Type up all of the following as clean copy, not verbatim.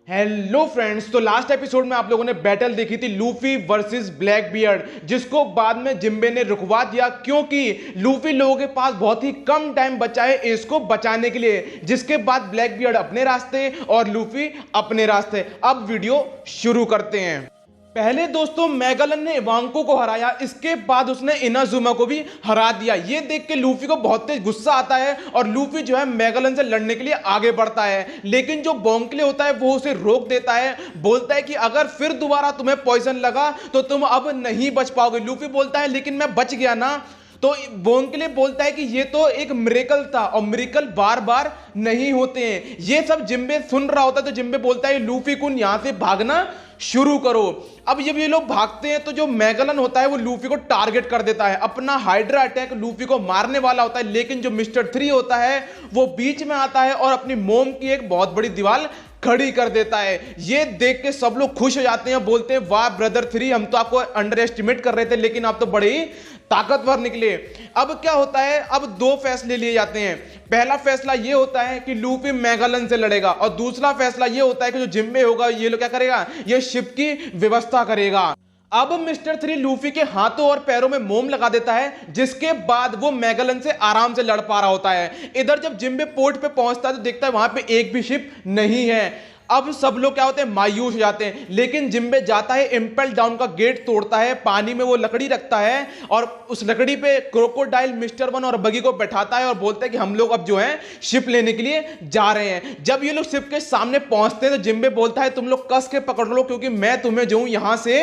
Hello friends, तो last episode में आप लोगों ने बैटल देखी थी लूफी वर्सेस ब्लैक बियर्ड, जिसको बाद में जिम्बे ने रुकवा दिया क्योंकि लूफी लोगों के पास बहुत ही कम टाइम बचा है एस को बचाने के लिए। जिसके बाद ब्लैक बियर्ड अपने रास्ते और लूफी अपने रास्ते। अब वीडियो शुरू करते हैं। पहले दोस्तों मैगलन ने इवांको को हराया, इसके बाद उसने इनाजुमा को भी हरा दिया। ये देख के लूफी को बहुत तेज गुस्सा आता है और लूफी जो है मैगलन से लड़ने के लिए आगे बढ़ता है, लेकिन जो बोंकले होता है वो उसे रोक देता है। बोलता है कि अगर फिर दोबारा तुम्हें पॉइजन लगा तो तुम अब नहीं बच पाओगे। लूफी बोलता है लेकिन मैं बच गया ना। तो बोंकले बोलता है कि ये तो एक मिरेकल था और मिरेकल बार बार नहीं होते हैं। ये सब जिम्बे सुन रहा होता है, तो जिम्बे बोलता है लूफी कुन यहां से भागना शुरू करो। अब जब ये लोग भागते हैं तो जो मैगलन होता है वो लूफी को टारगेट कर देता है। अपना हाइड्रा अटैक लूफी को मारने वाला होता है, लेकिन जो मिस्टर 3 होता है वो बीच में आता है और अपनी मोम की एक बहुत बड़ी दीवार खड़ी कर देता है। ये देख के सब लोग खुश हो जाते हैं, बोलते हैं वाह ब्रदर 3, हम तो आपको अंडर एस्टिमेट कर रहे थे लेकिन आप तो बड़े ही ताकतवर निकले। अब क्या होता है, अब दो फैसले लिए जाते हैं। पहला फैसला ये होता है कि लूफी मैगलन से लड़ेगा और दूसरा फैसला ये होता है कि जो जिम्बे होगा ये लोग क्या करेगा, ये शिप की व्यवस्था करेगा। अब मिस्टर 3 लूफी के हाथों और पैरों में मोम लगा देता है, जिसके बाद वो मैगलन से आराम से लड़ पा रहा होता है। इधर जब जिम्बे पोर्ट पे पहुंचता है तो देखता है वहां पे एक भी शिप नहीं है। अब सब लोग क्या होते हैं, मायूस हो जाते हैं, लेकिन जिम्बे जाता है, इम्पेल डाउन का गेट तोड़ता है, पानी में वो लकड़ी रखता है और उस लकड़ी पे क्रोकोडाइल मिस्टर 1 और बगी को बैठाता है और बोलता है कि हम लोग अब जो है शिप लेने के लिए जा रहे हैं। जब ये लोग शिप के सामने पहुंचते हैं तो जिम्बे बोलता है तुम लोग कस के पकड़ लो क्योंकि मैं तुम्हें जो हूं यहां से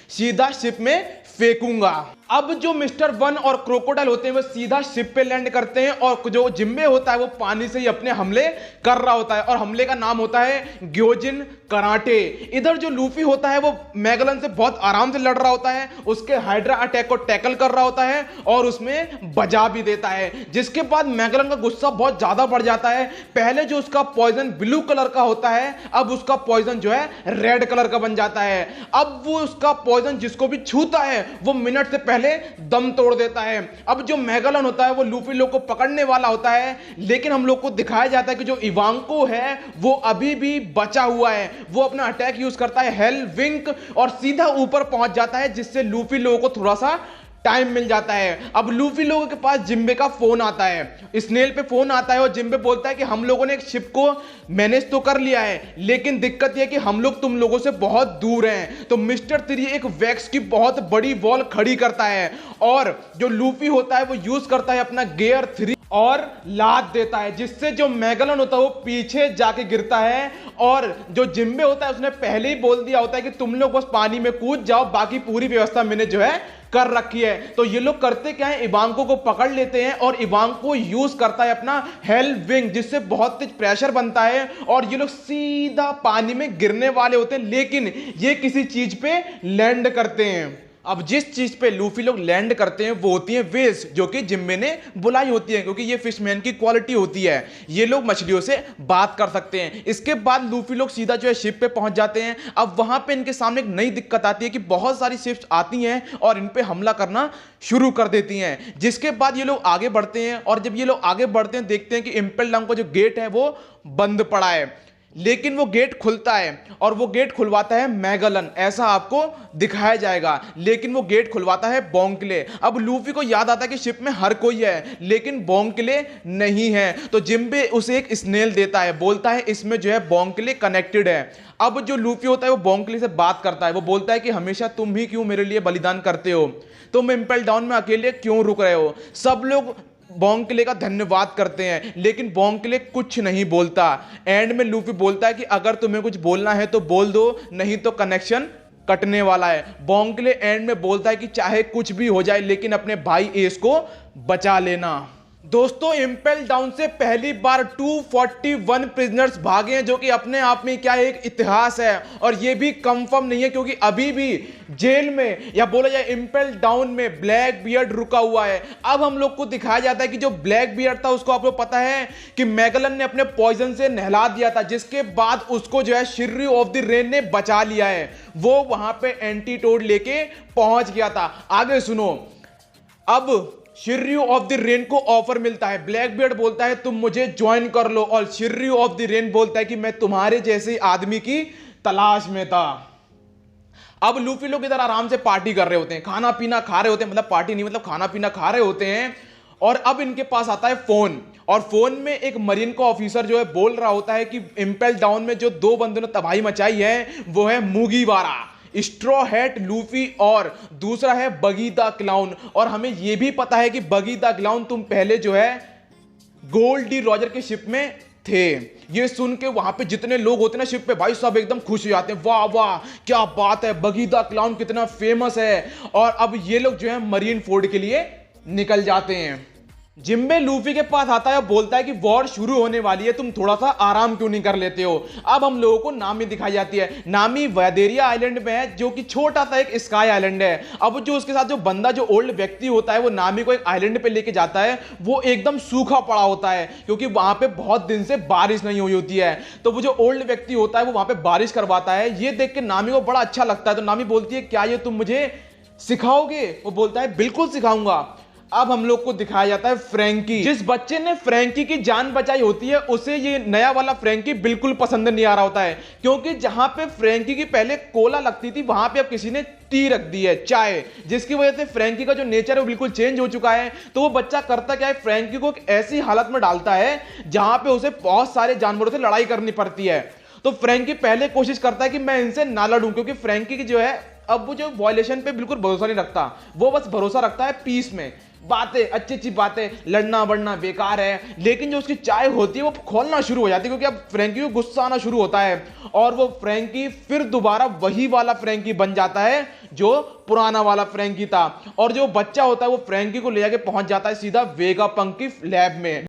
सीधा शिप में फेंकूंगा। अब जो मिस्टर 1 और क्रोकोडाइल होते हैं वो सीधा शिप पे लैंड करते हैं और जो जिम्बे होता है वो पानी से ही अपने हमले कर रहा होता है और हमले का नाम होता है ग्योजिन कराटे। इधर जो लूफी होता है वो मैगलन से बहुत आराम से लड़ रहा होता है, उसके हाइड्रा अटैक को टैकल कर रहा होता है और उसमें बजा भी देता है। जिसके बाद मैगलन का गुस्सा बहुत ज्यादा बढ़ जाता है। पहले जो उसका पॉइजन ब्लू कलर का होता है, अब उसका पॉइजन जो है रेड कलर का बन जाता है। अब वो उसका पॉइजन जिसको भी छूता है वो मिनट से पहले दम तोड़ देता है। अब जो मैगलन होता है वो लूफी लोग को पकड़ने वाला होता है, लेकिन हम लोग को दिखाया जाता है कि जो इवांको है वो अभी भी बचा हुआ है। वो अपना अटैक यूज करता है हेल विंक और सीधा ऊपर पहुंच जाता है, जिससे लूफी लोगों को थोड़ा सा टाइम मिल जाता है। अब लूफी लोगों के पास जिम्बे का फोन आता है, स्नेल पे फोन आता है और जिम्बे बोलता है कि हम लोगों ने एक शिप को मैनेज तो कर लिया है, लेकिन दिक्कत यह है कि हम लोग तुम लोगों से बहुत दूर हैं। तो मिस्टर 3 एक वैक्स की बहुत बड़ी वॉल खड़ी करता है और जो लूफी होता है वो यूज करता है अपना गियर 3 और लाद देता है, जिससे जो मैगलन होता है वो पीछे जाके गिरता है। और जो जिम्बे होता है उसने पहले ही बोल दिया होता है कि तुम लोग बस पानी में कूद जाओ, बाकी पूरी व्यवस्था मैंने जो है कर रखी है। तो ये लोग करते क्या है, इवांको को पकड़ लेते हैं और इवांको यूज करता है अपना हेल विंग, जिससे बहुत तेज प्रेशर बनता है और ये लोग सीधा पानी में गिरने वाले होते हैं, लेकिन ये किसी चीज पे लैंड करते हैं। अब जिस चीज पे लूफी लोग लैंड करते हैं वो होती है वेज, जो कि जिम्बे ने बुलाई होती है क्योंकि ये फिशमैन की क्वालिटी होती है। ये लोग मछलियों से बात कर सकते हैं। इसके बाद लूफी लोग सीधा जो है शिप पे पहुंच जाते हैं। अब वहां पे इनके सामने एक नई दिक्कत आती है कि बहुत सारी शिप्स आती हैं और इन पे हमला करना शुरू कर देती हैं। जिसके बाद ये लोग आगे बढ़ते हैं और जब ये लोग आगे बढ़ते हैं देखते हैं कि इम्पेल डाउन का जो गेट है वो बंद पड़ा है, लेकिन वो गेट खुलता है और वो गेट खुलवाता है मैगलन, ऐसा आपको दिखाया जाएगा। लेकिन वो गेट खुलवाता है बोंकले। अब लूफी को याद आता है कि शिप में हर कोई है लेकिन बोंकले नहीं है, तो जिम्बे उसे एक स्नेल देता है, बोलता है इसमें जो है बोंकले कनेक्टेड है। अब जो लूफी होता है वो बोंकले से बात करता है, वो बोलता है कि हमेशा तुम ही क्यों मेरे लिए बलिदान करते हो, तुम इम्पेल डाउन में अकेले क्यों रुक रहे हो। सब लोग बोंकले का धन्यवाद करते हैं लेकिन बोंकले कुछ नहीं बोलता। एंड में लूफी बोलता है कि अगर तुम्हें कुछ बोलना है तो बोल दो, नहीं तो कनेक्शन कटने वाला है। बोंकले एंड में बोलता है कि चाहे कुछ भी हो जाए लेकिन अपने भाई एस को बचा लेना। दोस्तों इम्पेल डाउन से पहली बार 241 प्रिजनर्स भागे हैं, जो कि अपने आप में क्या एक इतिहास है और ये भी कंफर्म नहीं है क्योंकि अभी भी जेल में या बोला जाए इम्पेल डाउन में ब्लैक बियर्ड रुका हुआ है। अब हम लोग को दिखाया जाता है कि जो ब्लैक बियर्ड था उसको आपको पता है कि मैगलन ने अपने पॉइजन से नहला दिया था, जिसके बाद उसको जो है शिर्री ऑफ द रेन ने बचा लिया है। वो वहां पे एंटीटोड लेके पहुंच गया था। आगे सुनो, अब शिर्यू ऑफ द रेन को ऑफर मिलता है। ब्लैकबियर्ड बोलता है तुम मुझे ज्वाइन कर लो, और शिर्यू ऑफ द रेन बोलता है कि मैं तुम्हारे जैसे आदमी की तलाश में था। अब लूफी लोग इधर आराम से पार्टी कर रहे होते हैं, खाना पीना खा रहे होते हैं, मतलब पार्टी नहीं मतलब खाना पीना खा रहे होते हैं। और अब इनके पास आता है फोन, और फोन में एक मरीन का ऑफिसर जो है बोल रहा होता है कि इंपेल डाउन में जो दो बंदों ने तबाही मचाई है वो है मुगीवारा, स्ट्रॉ हैट लूफी, और दूसरा है बगी द क्लाउन। और हमें यह भी पता है कि बगी द क्लाउन तुम पहले जो है गोल्ड डी रॉजर के शिप में थे। ये सुन के वहां पे जितने लोग होते हैं ना शिप पे, भाई सब एकदम खुश हो जाते हैं, वाह वाह क्या बात है, बगी द क्लाउन कितना फेमस है। और अब ये लोग जो है मरीन फोर्ड के लिए निकल जाते हैं। जिम्बे लूफी के पास आता है, बोलता है कि वॉर शुरू होने वाली है, तुम थोड़ा सा आराम क्यों नहीं कर लेते हो। अब हम लोगों को नामी दिखाई जाती है। नामी वैदेरिया आइलैंड में है, जो कि छोटा सा एक स्काई आइलैंड है। अब जो उसके साथ जो बंदा जो ओल्ड व्यक्ति होता है वो नामी को एक आइलैंड पे लेके जाता है, वो एकदम सूखा पड़ा होता है क्योंकि वहां पे बहुत दिन से बारिश नहीं हुई होती है। तो वो जो ओल्ड व्यक्ति होता है वो वहां पे बारिश करवाता है। ये देख के नामी को बड़ा अच्छा लगता है। तो नामी बोलती है क्या ये तुम मुझे सिखाओगे। वो बोलता है बिल्कुल सिखाऊंगा। अब हम लोग को दिखाया जाता है फ्रैंकी। जिस बच्चे ने फ्रैंकी की जान बचाई होती है उसे ये नया वाला फ्रैंकी बिल्कुल पसंद नहीं आ रहा होता है, क्योंकि जहां पे फ्रैंकी की पहले कोला लगती थी वहां पे अब किसी ने टी रख दी है, चाय, जिसकी वजह से फ्रैंकी का जो नेचर है वो बिल्कुल चेंज हो चुका है। तो वो बच्चा करता क्या है, फ्रैंकी को एक ऐसी हालत में डालता है जहां पे उसे बहुत सारे जानवरों से लड़ाई करनी पड़ती है। तो फ्रैंकी पहले कोशिश करता है कि मैं इनसे ना लड़ूं, क्योंकि फ्रैंकी की जो है अब वो जो वॉयलेशन पे बिल्कुल भरोसा नहीं रखता, वो बस भरोसा रखता है पीस में। बातें अच्छी अच्छी बातें, लड़ना बढ़ना बेकार है। लेकिन जो उसकी चाय होती है वो खोलना शुरू हो जाती है, क्योंकि अब फ्रैंकी को गुस्सा आना शुरू होता है, और वो फ्रैंकी फिर दोबारा वही वाला फ्रैंकी बन जाता है जो पुराना वाला फ्रैंकी था। और जो बच्चा होता है वो फ्रैंकी को ले जाके पहुंच जाता है सीधा वेगापंक की लैब में।